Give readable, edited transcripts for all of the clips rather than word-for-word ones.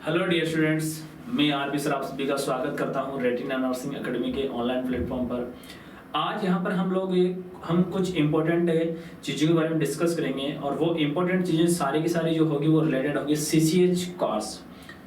Hello dear students, मैं RP sir आप सभी का स्वागत करता हूं रेटिना नर्सिंग एकेडमी के ऑनलाइन प्लेटफॉर्म पर। आज यहां पर हम कुछ इंपॉर्टेंट चीज़ों के बारे में डिस्कस करेंगे और वो इंपॉर्टेंट चीज़ें सारी की सारी जो होगी वो रिलेटेड होगी सीसीएच कोर्स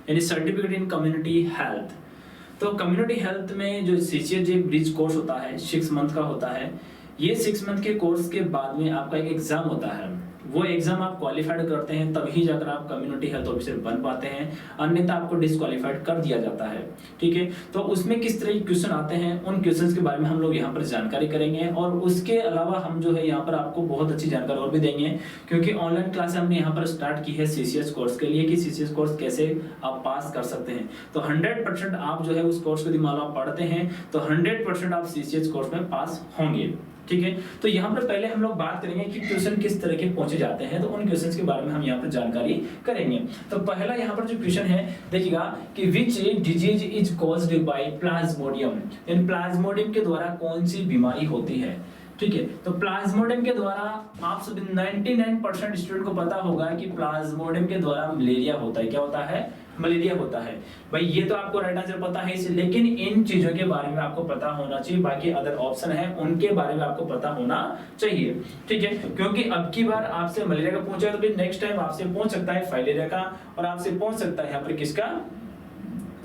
यानी सर्टिफिकेट इन कम्युनिटी हेल्थ। तो कम्युनिटी हेल्थ में जो सीसीएच एक ब्रिज कोर्स होता है 6 मंथ का होता है। ये 6 मंथ के कोर्स के बाद में आपका एक एग्जाम होता है। वो एग्जाम आप क्वालिफाइड करते हैं तभी जाकर आप कम्युनिटी हेल्थ ऑफिसर बन पाते हैं, अन्यथा आपको डिस्क्वालिफाइड कर दिया जाता है। ठीक है, तो उसमें किस तरह के क्वेश्चन आते हैं उन क्वेश्चंस के बारे में हम लोग यहाँ पर जानकारी करेंगे और उसके अलावा हम जो है यहाँ पर आपको बहुत अच्छी जानकारी और भी देंगे, क्योंकि ऑनलाइन क्लास हमने यहाँ पर स्टार्ट की है सीसीएस कोर्स के लिए कि सीसीएस कोर्स कैसे आप पास कर सकते हैं। तो 100% आप जो है उस कोर्स को यदि मान लो आप पढ़ते हैं तो 100% आप सीसीएस कोर्स में पास होंगे। ठीक है, तो यहाँ पर पहले हम लोग बात करेंगे कि क्वेश्चन किस तरह के पूछे जाते हैं, तो उन क्वेश्चंस के बारे में हम यहाँ पर जानकारी करेंगे। तो पहला यहाँ पर जो क्वेश्चन है देखिएगा कि which disease is caused by Plasmodium, यानी प्लाज्मोडियम के द्वारा कौन सी बीमारी होती है। ठीक है, तो प्लाज्मोडियम के द्वारा आप सभी 99% स्टूडेंट को पता होगा कि प्लाज्मोडियम के द्वारा मलेरिया होता है। क्या होता है? मलेरिया होता है। भाई ये तो आपको राइट आंसर पता है इसे, लेकिन इन चीजों के बारे में आपको पता होना चाहिए, बाकी अदर ऑप्शन है उनके बारे में आपको पता होना चाहिए। ठीक है, क्योंकि अब की बार आपसे मलेरिया का पूछा तो फिर नेक्स्ट टाइम आपसे पूछ सकता है फाइलेरिया का और आपसे पूछ सकता है यहाँ पर किसका,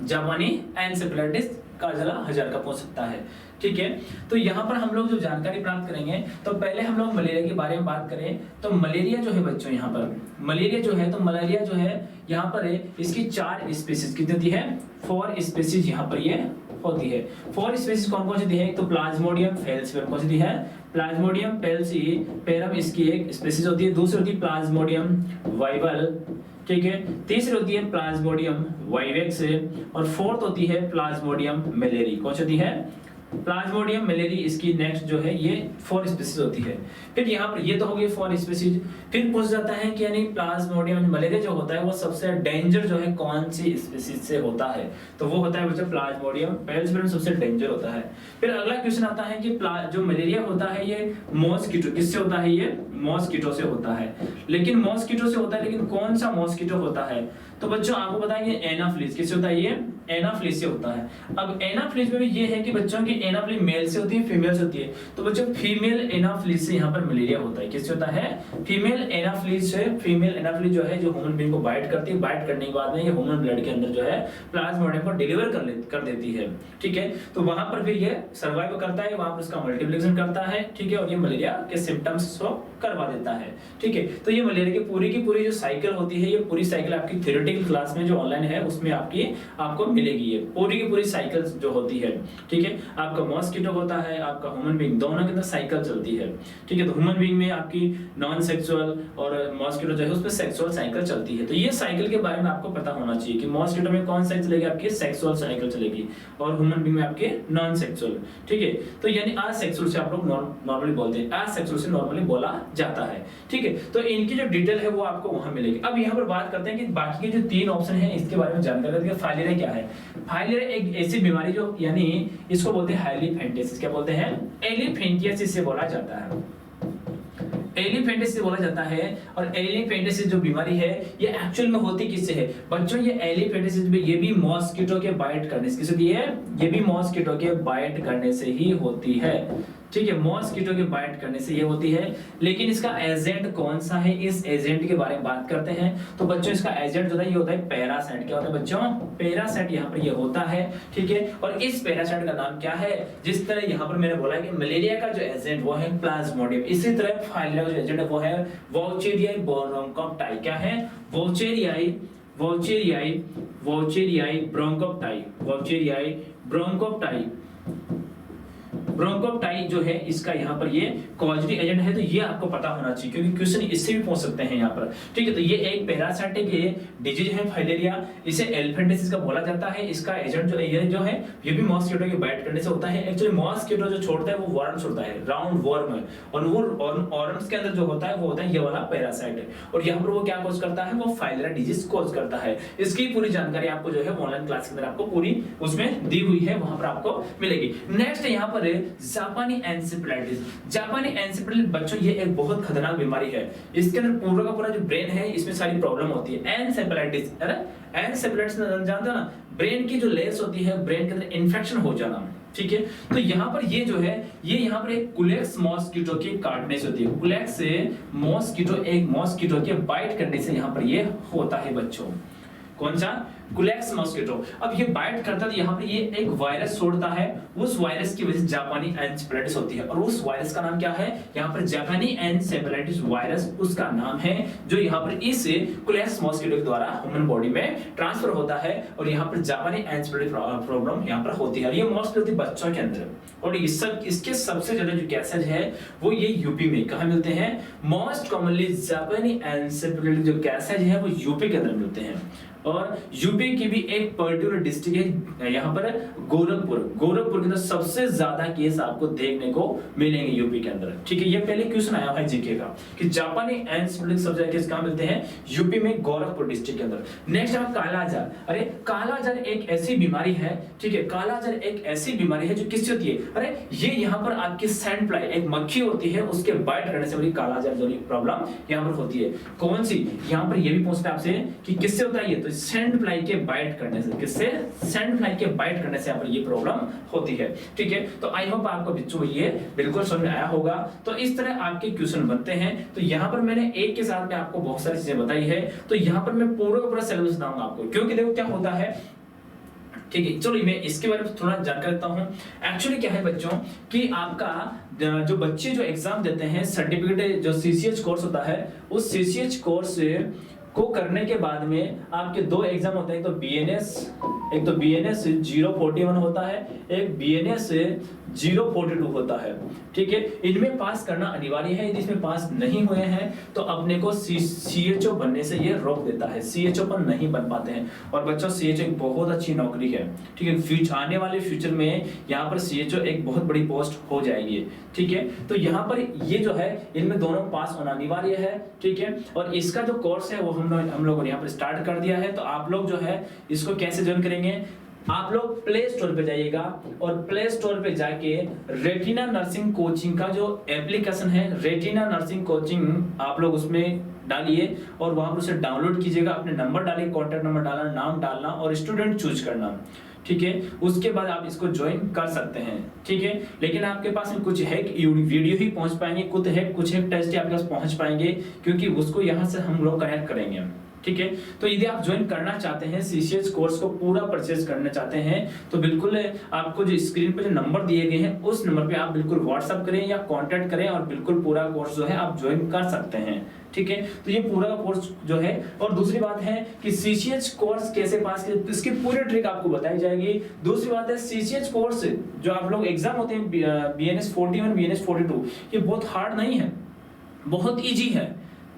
जापानी एनसेफेलाइटिस काजला हजार का पूछ सकता है। ठीक है, तो यहाँ पर हम लोग जो जानकारी प्राप्त करेंगे तो पहले हम लोग मलेरिया के बारे में बात करें तो मलेरिया जो है बच्चों यहाँ पर मलेरिया जो है तो मलेरिया जो है यहाँ पर है इसकी 4 स्पीसीज कितनी होती है, 4 स्पीसीज यहाँ पर ये होती है। 4 स्पीसीज कौन कौन सी होती है, एक तो प्लाज्मोडियम फेल्सीफेरम कौन सी होती है, प्लाज्मोडियम फेल्सीफेरम इसकी एक स्पीसीज होती है। दूसरी होती है प्लाज्मोडियम वाइवल, ठीक है। तीसरी होती है प्लाज्मोडियम वाइवेक्स और फोर्थ होती है प्लाज्मोडियम मलेरी। कौन सी होती है, प्लाज्मोडियम मलेरी इसकी नेक्स्ट जो है ये 4 स्पीसीज होती है। फिर यहाँ पर ये तो हो गई 4 स्पीसीज। फिर पूछ जाता है कि यानी प्लाज्मोडियम मलेरिया जो होता है वो सबसे डेंजर जो है कौन सी स्पीसीज से होता है, तो वो होता है बच्चों प्लाज्मोडियम फेल्सीफेरम सबसे डेंजर होता है। फिर अगला क्वेश्चन आता है कि जो मलेरिया होता है ये मॉस्किटो किससे होता है, ये मॉस्किटो से होता है। लेकिन मॉस्किटो से होता है, लेकिन कौन सा मॉस्किटो होता है, तो बच्चों आपको पता है कि एनाफ्लिस किससे होता है, ये एनाफ्लिस से होता है। अब एनाफ्लिस में भी ये है कि बच्चों की एनाफ्लिस मेल से होती है फीमेल से होती है, तो बच्चों फीमेल एनाफ्लिस से यहाँ पर मलेरिया होता है। किससे होता है, फीमेल एनाफ्लिस से। फीमेल एनाफ्लिस जो है जो ह्यूमन बीइंग को बाइट करती है, बाइट करने के बाद में ये ह्यूमन ब्लड के अंदर जो है प्लाज्मोडियम को डिलीवर कर देती है। ठीक है, तो वहां पर फिर ये सर्वाइव करता है, वहां पर उसका मल्टीप्लिकेशन करता है। ठीक है, और ये मलेरिया के सिम्टम्स को करवा देता है। ठीक है, तो ये मलेरिया की पूरी जो साइकिल होती है, ये पूरी साइकिल आपकी थ्योरेटिकल क्लास में जो ऑनलाइन है उसमें आपको मिलेगी। ये पूरी की पूरी साइकिल जो होती है, ठीक है, आपका मॉस्किटो होता है, आपका ह्यूमन बीइंग, दोनों के अंदर साइकिल चलती है। ठीक है, तो ह्यूमन बीइंग में आपकी नॉन सेक्सुअल और मॉस्किटो जो है उसमें सेक्सुअल साइकिल चलती है। तो ये साइकिल के बारे में आपको पता होना चाहिए कि मॉस्किटो में कौन सा चलेगी, आपकी सेक्सुअल साइकिल चलेगी और ह्यूमन बीइंग में आपके नॉन सेक्सुअल। ठीक है, तो यानी असेक्सुअल से आप लोग नॉर्मली बोलते हैं, असेक्सुअल से नॉर्मली बोला जाता है। ठीक है, तो इनकी जो डिटेल है वो आपको वहां मिलेगी। अब यहाँ पर बात करते हैं कि बाकी के जो 3 ऑप्शन है इसके बारे में जानकारी देंगे। फाइलेरिया क्या है, फाइलेरिया एक ऐसी बीमारी जो यानी इसको बोलते हैं एलिफेंटियासिस। क्या बोलते हैं, एलिफेंटियासिस से बोला जाता है, एलिफेंटियासिस से बोला जाता है। और एलिफेंटियासिस जो बीमारी है ये एक्चुअल में होती किससे है बच्चों, ये एलिफेंटियासिस भी ये भी मॉस्किटो के बाइट करने से किससे होती है, ये भी मॉस्किटो के बाइट करने से ही होती है। ठीक है, मॉस्किटो के बाइट करने से ये होती है। लेकिन इसका एजेंट कौन सा है, इस एजेंट के बारे में बात करते हैं। तो बच्चों इसका एजेंट जो है ये होता है पैरासाइट। क्या होता है बच्चों, पैरासाइट यहाँ पर ये होता है। ठीक है, और इस पैरासाइट का नाम क्या है, जिस तरह यहाँ पर मैंने बोला कि मलेरिया का जो एजेंट वो है प्लाज्मोडियम, इसी तरह फाइलेरिया का जो एजेंट है वो है वॉचेरियाई ब्रोंकोप्टाई। क्या है, वॉचेरियाई ब्रोंकोप्टाई, वॉचेरियाई ब्रोंकोप्टाई। ब्रोंकोप्टाई जो है इसका यहाँ पर ये कॉजेटिव एजेंट है, तो ये आपको पता होना चाहिए क्योंकि क्वेश्चन इससे भी पूछ सकते हैं यहाँ पर। ठीक है, तो ये एक पैरासाइटिक डिजीज है फाइलेरिया, इसे एलिफेंटियासिस का बोला जाता है। इसका एजेंट जो है ये भी मॉस्किटो के बाइट करने से होता है। एक्चुअली मॉस्किटो जो छोड़ता है वो वर्म छोड़ता है, राउंड वर्म, और वो वर्म्स के अंदर जो होता है वो होता है ये वाला पैरासाइट। और यहाँ पर वो क्या कॉज करता है, वो फाइलेरिया डिजीज कॉज करता है। इसकी पूरी जानकारी आपको जो है ऑनलाइन क्लास के अंदर आपको पूरी उसमें दी हुई है, वहां पर आपको मिलेगी। नेक्स्ट यहाँ पर जापानी एन्सेफेलाइटिस। जापानी एन्सेफेलाइटिस बच्चों ये एक बहुत खतरनाक बीमारी है। इसके अंदर पूरा का पूरा जो ब्रेन है इसमें सारी प्रॉब्लम होती है। एन्सेफेलाइटिस, अरे एन्सेफेलाइटिस जानते हो ना, ब्रेन की जो लेयर्स होती है ब्रेन के अंदर इन्फेक्शन हो जाना, ठीक है। तो यहाँ पर ये जो है ये यहाँ पर एक कुलेक्स मॉस्किटो की काटने से होती है। कुलेक्स से मॉस्किटो, एक मॉस्किटो के बाइट करने से यहाँ पर ये होता है बच्चों। कौन सा? कुलेक्स मॉस्किटो। अब ये बाइट करता है तो यहाँ पर ये एक वायरस छोड़ता है, उस वायरस की वजह से जापानी एन्सेफेलाइटिस होती है। और उस वायरस का नाम क्या है? यहाँ पर जापानी एन्सेफेलाइटिस वायरस उसका नाम है, जो यहाँ पर इस कुलेक्स मॉस्किटो के द्वारा ह्यूमन बॉडी में ट्रांसफर होता है और यहाँ पर जापानी एन्सेफेलाइटिस प्रॉब्लम यहाँ पर होती है। ये मोस्टली होती है बच्चों के अंदर। और इसके सबसे ज्यादा जो केसेज है वो ये यूपी में कहाँ मिलते हैं? मोस्ट कॉमनली जापानी एन्सेफेलाइटिस जो केसेज है वो यूपी के अंदर मिलते हैं। और यूपी की भी एक पर्टिकुलर डिस्ट्रिक्ट है यहाँ पर गोरखपुर। गोरखपुर के अंदर सबसे ज्यादा केस आपको देखने को मिलेंगे यूपी के अंदर, ठीक है। ये पहले क्वेश्चन आया है जीके का कि जापानी एन्सेफेलाइटिस सबसे ज्यादा केस कहाँ मिलते हैं? यूपी में गोरखपुर डिस्ट्रिक्ट के अंदर। नेक्स्ट है कालाजार। अरे कालाजार एक ऐसी बीमारी है, ठीक है। कालाजार एक ऐसी बीमारी है जो किससे होती है? अरे ये यहाँ पर आपकी सैंड फ्लाई, एक मक्खी होती है, उसके बाइट करने से बड़ी कालाजार जो प्रॉब्लम यहाँ पर होती है। कौन सी? यहाँ पर ये भी पूछता है आपसे कि किससे होता है ये? तो सैंड फ्लाई के बाइट करने से। किससे? सैंड फ्लाई के बाइट करने से यहाँ पर ये प्रॉब्लम होती है, ठीक है। तो आई होप आपको बच्चों ये बिल्कुल समझ में आया होगा। तो इस तरह आपके क्वेश्चन बनते हैं। तो यहाँ पर मैंने एक के साथ में आपको बहुत सारी चीजें बताई है, तो यहाँ पर मैं पूरा का पूरा सिलेबस बताऊंगा आपको, क्योंकि देखो क्या होता है, ठीक है। चलो मैं इसके बारे में थोड़ा जानकारी देता हूँ। एक्चुअली क्या है बच्चों कि आपका जो बच्चे जो एग्जाम देते हैं, सर्टिफिकेट जो सीसीएच कोर्स होता है, उस सीसीएच कोर्स को करने के बाद में आपके दो एग्जाम होते हैं। एक तो बीएनएस 041 होता है, एक बीएनएस 042 होता है, ठीक है। इनमें पास करना अनिवार्य है। यदि इसमें पास नहीं हुए हैं तो अपने को सीएचओ बनने से ये रोक देता है, सीएचओ पर नहीं बन पाते हैं। और बच्चों सीएचओ एक बहुत अच्छी नौकरी है, ठीक है। आने वाले फ्यूचर में यहाँ पर सीएचओ एक बहुत बड़ी पोस्ट हो जाएगी, ठीक है। तो यहाँ पर ये जो है इनमें दोनों पास होना अनिवार्य है, ठीक है। और इसका जो कोर्स है वो हम लोगों ने यहाँ पर स्टार्ट कर दिया है। तो आप लोग जो है इसको कैसे ज्वाइन करेंगे? आप लोग प्ले स्टोर पे जाइएगा और प्ले स्टोर पे जाके रेटिना नर्सिंग कोचिंग का जो एप्लीकेशन है, रेटिना नर्सिंग कोचिंग, आप लोग उसमें डालिए और वहां पर उसे डाउनलोड कीजिएगा। अपने नंबर डालिए, कॉन्टैक्ट नंबर डालना, नाम डालना और स्टूडेंट चूज करना, ठीक है। उसके बाद आप इसको ज्वाइन कर सकते हैं, ठीक है। लेकिन आपके पास में कुछ है वीडियो ही पहुंच पाएंगे, कुछ है टेस्ट ही आपके पास पहुंच पाएंगे, क्योंकि उसको यहाँ से हम लोग कनेक्ट करेंगे, ठीक है। तो यदि आप ज्वाइन करना चाहते हैं, सीसीएच कोर्स को पूरा परचेज करना चाहते हैं, तो बिल्कुल आपको जो स्क्रीन पे जो नंबर दिए गए हैं उस नंबर पे आप बिल्कुल व्हाट्सएप करें या कांटेक्ट करें और बिल्कुल पूरा कोर्स जो है आप ज्वाइन कर सकते हैं, ठीक है। तो ये पूरा का कोर्स जो है, और दूसरी बात है कि सीसीएच कोर्स कैसे पास करें, इसकी पूरी ट्रिक आपको बताई जाएगी। दूसरी बात है सीसीएच कोर्स जो आप लोग एग्जाम होते हैं बीएनएस 41, बीएनएस 42, ये बहुत हार्ड नहीं है, बहुत ईजी है,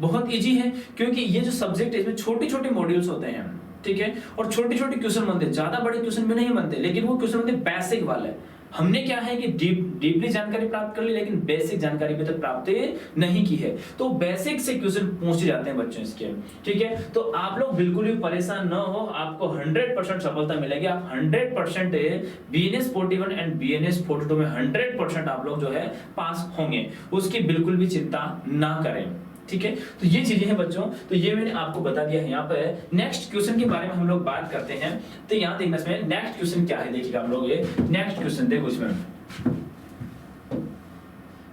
बहुत इजी है। क्योंकि ये जो सब्जेक्ट है इसमें छोटे छोटे मॉड्यूल्स होते हैं, ठीक है। और छोटे छोटे क्वेश्चन बनते हैं, ज्यादा बड़े क्वेश्चन भी नहीं बनते, लेकिन वो क्वेश्चन बनते बेसिक वाले। हमने क्या है कि डीपली जानकारी प्राप्त कर ली, लेकिन बेसिक जानकारी अभी तक प्राप्त नहीं की है। तो बेसिक से क्वेश्चन पूछे जाते हैं बच्चों इसके, ठीक है। तो आप लोग बिल्कुल भी परेशान न हो, आपको 100% सफलता मिलेगी। आप 100% बीएनएस 41 एंड बीएनएस 42 में 100% आप लोग जो है पास होंगे, उसकी बिल्कुल भी चिंता ना करें, ठीक है। तो ये चीजें हैं बच्चों, तो ये मैंने आपको बता दिया है। यहाँ पे नेक्स्ट क्वेश्चन के बारे में हम लोग बात करते हैं। तो यहाँ देखना इसमें नेक्स्ट क्वेश्चन क्या है, देखिएगा आप लोग ये नेक्स्ट क्वेश्चन देखो इसमें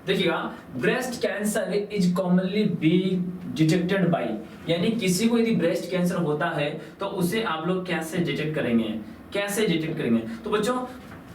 देखिएगा, breast cancer is commonly be detected by, यानी किसी को यदि ब्रेस्ट कैंसर होता है तो उसे आप लोग कैसे डिटेक्ट करेंगे, कैसे डिटेक्ट करेंगे। तो बच्चों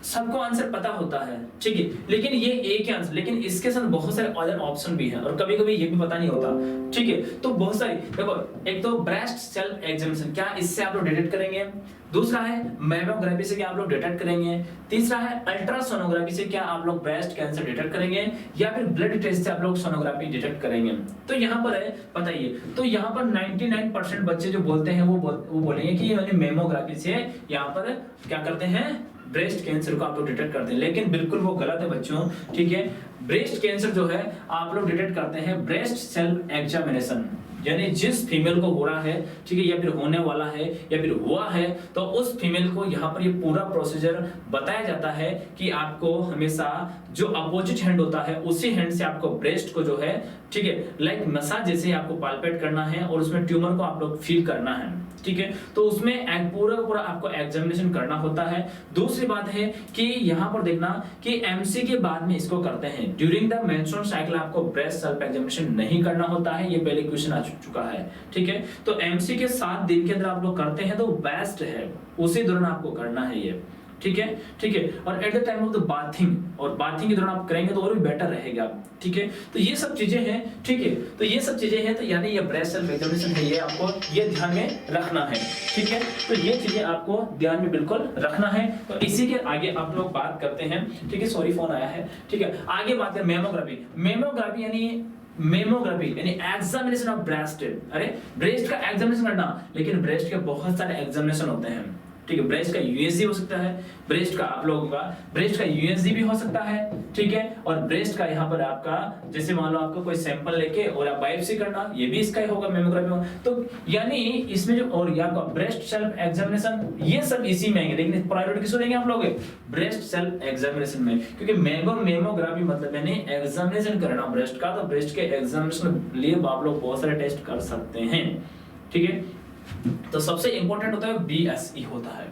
सबको आंसर पता होता है, ठीक है, लेकिन ये एक ही आंसर, लेकिन इसके साथ बहुत सारे अदर ऑप्शन भी हैं और कभी कभी ये भी पता नहीं होता, ठीक है। तो बहुत सारी देखो, एक तो ब्रेस्ट सेल्फ एग्जामिनेशन, क्या इससे आप लोग डिटेक्ट करेंगे। दूसरा है मैमोग्राफी से क्या आप लोग डिटेक्ट करेंगे। तीसरा है अल्ट्रासोनोग्राफी से क्या आप लोग ब्रेस्ट कैंसर डिटेक्ट करेंगे, या फिर ब्लड टेस्ट से आप लोग सोनोग्राफी डिटेक्ट करेंगे। तो यहाँ पर है बताइए, तो यहाँ पर 99% बच्चे जो बोलते हैं वो बोलेंगे कि ये मैमोग्राफी से यहाँ पर क्या करते हैं, ब्रेस्ट कैंसर को आप लोग डिटेक्ट करते हैं, लेकिन बिल्कुल वो गलत है बच्चों, ठीक है। ब्रेस्ट कैंसर जो है आप लोग डिटेक्ट करते हैं ब्रेस्ट सेल्फ एग्जामिनेशन, यानी जिस फीमेल को हो रहा है, ठीक है, या फिर होने वाला है या फिर हुआ है, तो उस फीमेल को यहाँ पर ये पूरा प्रोसीजर बताया जाता है कि आपको हमेशा जो अपोजिट हैंड होता है उसी हैंड से आपको ब्रेस्ट को जो है, ठीक है, लाइक मसाज जैसे आपको पाल्पेट करना है और उसमें ट्यूमर को आप लोग फील करना है, ठीक है। तो उसमें पूरा आपको एग्जामिनेशन करना होता है। दूसरी बात है कि यहाँ पर देखना कि एमसी के बाद में इसको करते हैं, ड्यूरिंग द मेंस्ट्रुअल साइकिल आपको ब्रेस्ट सेल्फ एग्जामिनेशन नहीं करना होता है, ये पहले क्वेश्चन आ चुका है, ठीक है। तो एमसी के 7 दिन के अंदर आप लोग करते हैं तो बेस्ट है, उसी दौरान आपको करना है ये, ठीक है, ठीक है। और at the time of the bathing, और बाथिंग के दौरान आप करेंगे तो और भी बेटर रहेगा, ठीक है। तो ये सब चीजें हैं, ठीक है, तो ये सब चीजें हैं, तो यानी ये ब्रेस्ट सेल्फ एग्जामिनेशन है, ये आपको ये ध्यान में रखना है, ठीक है। तो ये चीजें आपको ध्यान में बिल्कुल रखना है। तो इसी के आगे आप लोग बात करते हैं, ठीक है, सॉरी फोन आया है, ठीक है। आगे बात करें मेमोग्राफी। मेमोग्राफी यानी एग्जामिनेशन ऑफ ब्रेस्ट। अरे ब्रेस्ट का एग्जामिनेशन करना, लेकिन ब्रेस्ट के बहुत सारे एग्जामिनेशन होते हैं, ठीक है। ब्रेस्ट का यूएसजी हो सकता है, ब्रेस्ट का आप लोगों का ब्रेस्ट का यूएसजी भी हो सकता है, ठीक है। और ब्रेस्ट का यहाँ पर आपका जैसे मान लो आपको कोई सैंपल लेके और आप बायोप्सी करना, ये भी इसका ही होगा मेमोग्राफी में। तो यानी इसमें जो और यहाँ का ब्रेस्ट सेल्फ एग्जामिनेशन, ये सब इसी में आएंगे, लेकिन प्रायोरिटी किसको देंगे आप लोग? ब्रेस्ट सेल्फ एग्जामिनेशन में, क्योंकि मेमोग्राफी मतलब यानी एग्जामिनेशन करना ब्रेस्ट का, तो ब्रेस्ट के एग्जामिनेशन लिए आप लोग बहुत सारे टेस्ट कर सकते हैं, ठीक है। तो सबसे इंपॉर्टेंट होता है बीएसई होता है,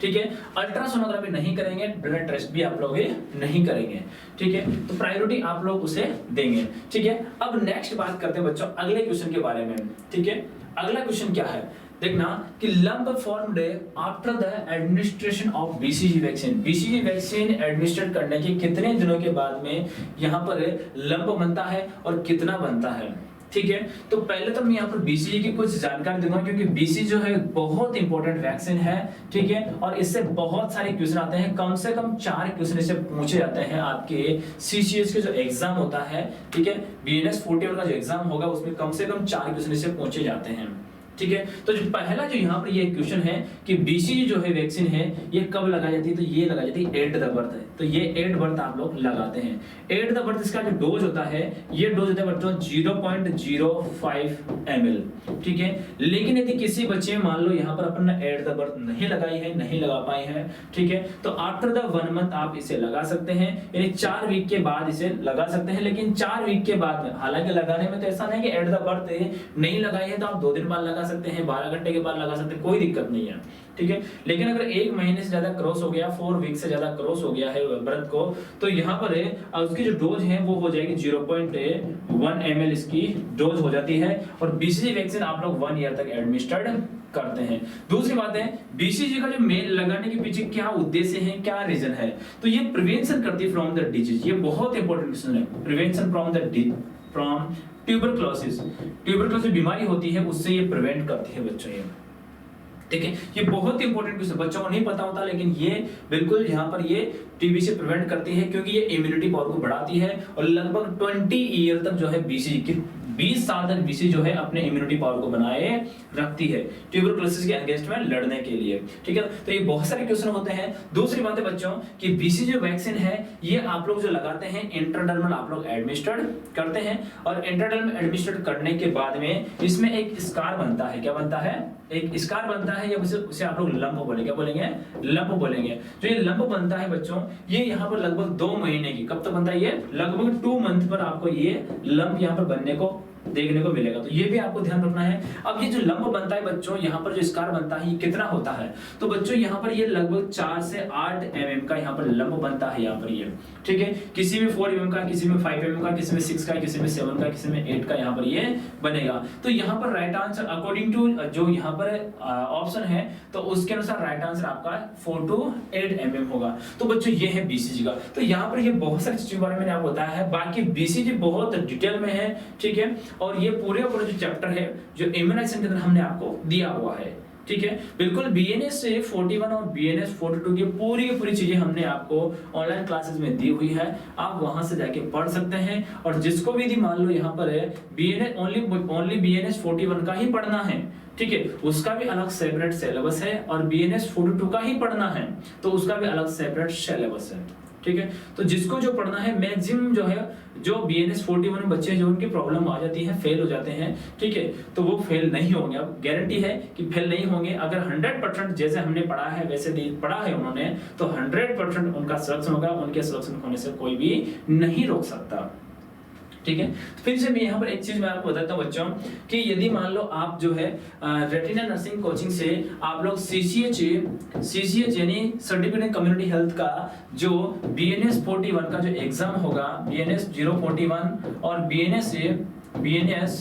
ठीक है। अल्ट्रासोनोग्राफी नहीं करेंगे, ब्लड टेस्ट भी आप लोग नहीं करेंगे, ठीक है। तो प्रायोरिटी आप लोग उसे देंगे, ठीक है। अब नेक्स्ट बात करते हैं बच्चों अगले क्वेश्चन के बारे में, ठीक है। अगला क्वेश्चन क्या है देखना कि lump formed after the administration of BCG vaccine. BCG vaccine administrate करने के कितने दिनों के बाद में यहाँ पर लंप बनता है और कितना बनता है, ठीक है। तो पहले तो मैं यहाँ पर बीसीजी की कुछ जानकारी दूंगा, क्योंकि बीसीजी जो है बहुत इंपॉर्टेंट वैक्सीन है, ठीक है। और इससे बहुत सारे क्वेश्चन आते हैं, कम से कम 4 क्वेश्चन इससे पूछे जाते हैं आपके सीसीएस के जो एग्जाम होता है, ठीक है। बीएनएस 41 का जो एग्जाम होगा उसमें कम से कम 4 क्वेश्चन इससे पूछे जाते हैं, ठीक है। तो जो पहला जो यहाँ पर ये क्वेश्चन है कि बीसीजी जो है वैक्सीन है ये कब लगाई जाती है, तो ये लगाई जाती है एट द बर्थ है, तो ये एट बर्थ आप लोग लगाते हैं। एट द बर्थ इसका जो डोज होता है, ये डोज होता है बच्चों 0.05 ml, ठीक है। लेकिन यदि किसी बच्चे मान लो यहाँ पर अपन ने एट द बर्थ नहीं लगाई है, नहीं लगा पाए हैं, ठीक है, तो आफ्टर द 1 मंथ आप इसे लगा सकते हैं, यानी 4 वीक के बाद इसे लगा सकते हैं। लेकिन 4 वीक के बाद में, हालांकि लगाने में तो ऐसा नहीं कि एट द बर्थ नहीं लगाई है तो आप 2 दिन बाद लगा सकते हैं, 12 घंटे के बाद लगा सकते हैं, कोई दिक्कत नहीं है, ठीक है। लेकिन अगर 1 महीने से ज्यादा क्रॉस हो गया, 4 वीक से ज्यादा क्रॉस हो गया है बर्थ को, तो यहाँ पर उसकी जो डोज है वो हो जाएगी 0.1 ml इसकी डोज हो जाती है। और बीसीजी वैक्सीन आप लोग 1 ईयर तक एडमिनिस्टर्ड करते हैं। दूसरी बात है बीसीजी का जो मेन लगाने के पीछे क्या उद्देश्य है, क्या रीजन है, तो ये प्रिवेंशन करती है फ्रॉम द डिजीज। ये बहुत इंपॉर्टेंट क्वेश्चन है, प्रिवेंशन फ्रॉम ट्यूबरक्लोसिस बीमारी होती है, उससे ये प्रिवेंट करती है बच्चों, ये ठीक है। ये बहुत इंपॉर्टेंट क्वेश्चन बच्चों को नहीं पता होता, लेकिन ये बिल्कुल यहाँ पर ये टीबी से प्रिवेंट करती है, क्योंकि ये इम्यूनिटी पावर को बढ़ाती है। और लगभग 20 ईयर तक जो है बीसीजी 20 साल तक बीसीजी जो है अपने इम्यूनिटी पावर को बनाए रखती है ट्यूबरक्लोसिस के अगेंस्ट में लड़ने के लिए, ठीक है। तो ये बहुत सारे क्वेश्चन होते हैं। दूसरी बात है बच्चों कि बीसीजी वैक्सीन है ये आप लोग जो लगाते हैं इंट्राडर्मल आप लोग एडमिनिस्टर्ड करते हैं, और इंट्राडर्मल एडमिनिस्टर्ड करने के बाद में इसमें एक स्कार बनता है। क्या बनता है? एक स्कार बनता है, या उसे आप लोग लंप बोलेंगे। क्या बोलेंगे? लंप बोलेंगे। जो ये लंप बनता है बच्चों, ये यहाँ पर लगभग 2 महीने की, कब तक बनता है ये? लगभग 2 मंथ पर आपको ये लंप यहाँ पर बनने को देखने को मिलेगा। तो ये भी आपको ध्यान रखना है। अब ये जो लंप बनता है बच्चों, यहाँ पर जो स्कार बनता है ये कितना होता है? तो बच्चों यहाँ पर ये लगभग 4 से 8 mm का यहाँ पर लंप बनता है यहाँ पर ये, ठीक है। किसी में 4 mm का, किसी में 5 mm का, किसी में 6 का, किसी में 7 का, किसी में 8 का यहाँ पर ये बनेगा। तो यहाँ पर राइट आंसर अकॉर्डिंग टू जो यहाँ पर ऑप्शन है, तो उसके अनुसार राइट आंसर आपका 4 to 8 mm होगा। तो बच्चों ये है बीसीजी का। तो यहाँ पर ये बहुत सारी चीजों के बारे में मैंने आपको बताया है। बाकी बीसीजी बहुत डिटेल में है, ठीक है। और ये पूरे जो चैप्टर है जो इम्यूनाइजेशन के अंदर हमने आपको दिया हुआ है, ठीक है। बिल्कुल बीएनएस 41 और बीएनएस 42 की पूरी चीजें हमने आपको ऑनलाइन क्लासेस में दी हुई है। आप वहां से जाके पढ़ सकते हैं। और जिसको भी मान लो यहाँ पर है बीएनएस ओनली बीएनएस 41 का ही पढ़ना है, ठीक है, उसका भी अलग सेपरेट सिलेबस है। और बीएनएस 42 का ही पढ़ना है तो उसका भी अलग सेपरेट सिलेबस है, ठीक है। तो जिसको जो पढ़ना है मैक्सिमम जो है जो BNS 41 बच्चे जो उनकी प्रॉब्लम आ जाती है, फेल हो जाते हैं, ठीक है, तो वो फेल नहीं होंगे। अब गारंटी है कि फेल नहीं होंगे। अगर 100% जैसे हमने पढ़ा है वैसे पढ़ा है उन्होंने, तो 100% उनका सिलेक्शन होगा। उनके सिलेक्शन होने से कोई भी नहीं रोक सकता, ठीक है। तो फिर से मैं यहाँ पर एक चीज मैं आपको बताता हूँ बच्चों कि यदि मान लो आप जो है रेटिना नर्सिंग कोचिंग से आप लोग CCH यानी सर्टिफिकेट कम्युनिटी हेल्थ का जो BNS 41 का जो एग्जाम होगा, BNS 041 और BNS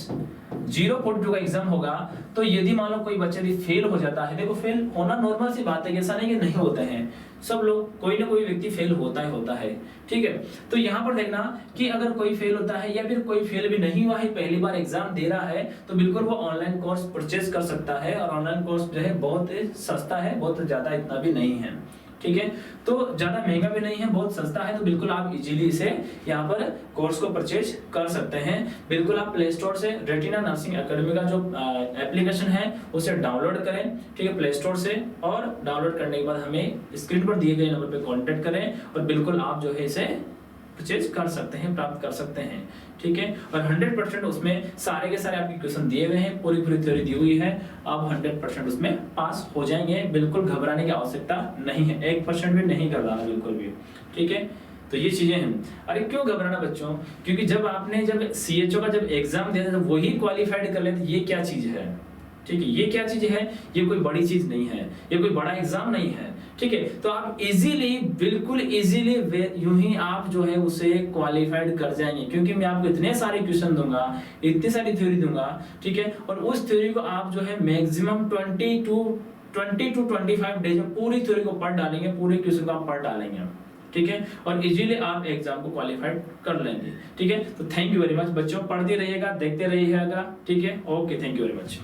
042 का एग्जाम होगा, तो यदि मान लो कोई बच्चा भी फेल हो जाता है, देखो फेल होना नॉर्मल सी बात है, ऐसा नहीं कि नहीं होते हैं, सब लोग कोई ना कोई व्यक्ति फेल होता है, ठीक है। तो यहाँ पर देखना कि अगर कोई फेल होता है या फिर कोई फेल भी नहीं हुआ है, पहली बार एग्जाम दे रहा है, तो बिल्कुल वो ऑनलाइन कोर्स परचेज कर सकता है। और ऑनलाइन कोर्स जो है बहुत सस्ता है, बहुत ज्यादा इतना भी नहीं है, ठीक है। तो ज्यादा महंगा भी नहीं है, बहुत सस्ता है, तो बिल्कुल आप इजीली इसे यहाँ पर कोर्स को परचेज कर सकते हैं। बिल्कुल आप प्ले स्टोर से रेटिना नर्सिंग एकेडमी का जो एप्लीकेशन है उसे डाउनलोड करें, ठीक है, प्ले स्टोर से। और डाउनलोड करने के बाद हमें स्क्रीन पर दिए गए नंबर पे कांटेक्ट करें और बिल्कुल आप जो है इसे परचेज कर सकते हैं, प्राप्त कर सकते हैं, ठीक है। और 100% उसमें सारे के सारे आपके क्वेश्चन दिए हुए हैं, पूरी थ्योरी दी हुई है, आप 100% उसमें पास हो जाएंगे। बिल्कुल घबराने की आवश्यकता नहीं है, 1% भी नहीं घबराना बिल्कुल भी, ठीक है। तो ये चीजें हैं। अरे क्यों घबराना बच्चों, क्योंकि जब CHO का जब एग्जाम दिया था तो वही क्वालिफाइड कर लेते, ये क्या चीज है, ठीक है, ये क्या चीज है, ये कोई बड़ी चीज नहीं है, ये कोई बड़ा एग्जाम नहीं है, ठीक है। तो आप इजीली, बिल्कुल इजीली यूं ही आप जो है उसे क्वालिफाइड कर जाएंगे, क्योंकि मैं आपको इतने सारे क्वेश्चन दूंगा, इतनी सारी थ्योरी दूंगा, ठीक है। और उस थ्योरी को आप जो है मैक्सिमम 20 टू 25 डेज में पूरी थ्योरी को पढ़ डालेंगे, पूरे क्वेश्चन को आप पढ़ डालेंगे, ठीक है। और इजीली आप एग्जाम को क्वालिफाइड कर लेंगे, ठीक है। तो थैंक यू वेरी मच बच्चों, पढ़ते रहिएगा, देखते रहिएगा, ठीक है। Okay, thank you very much.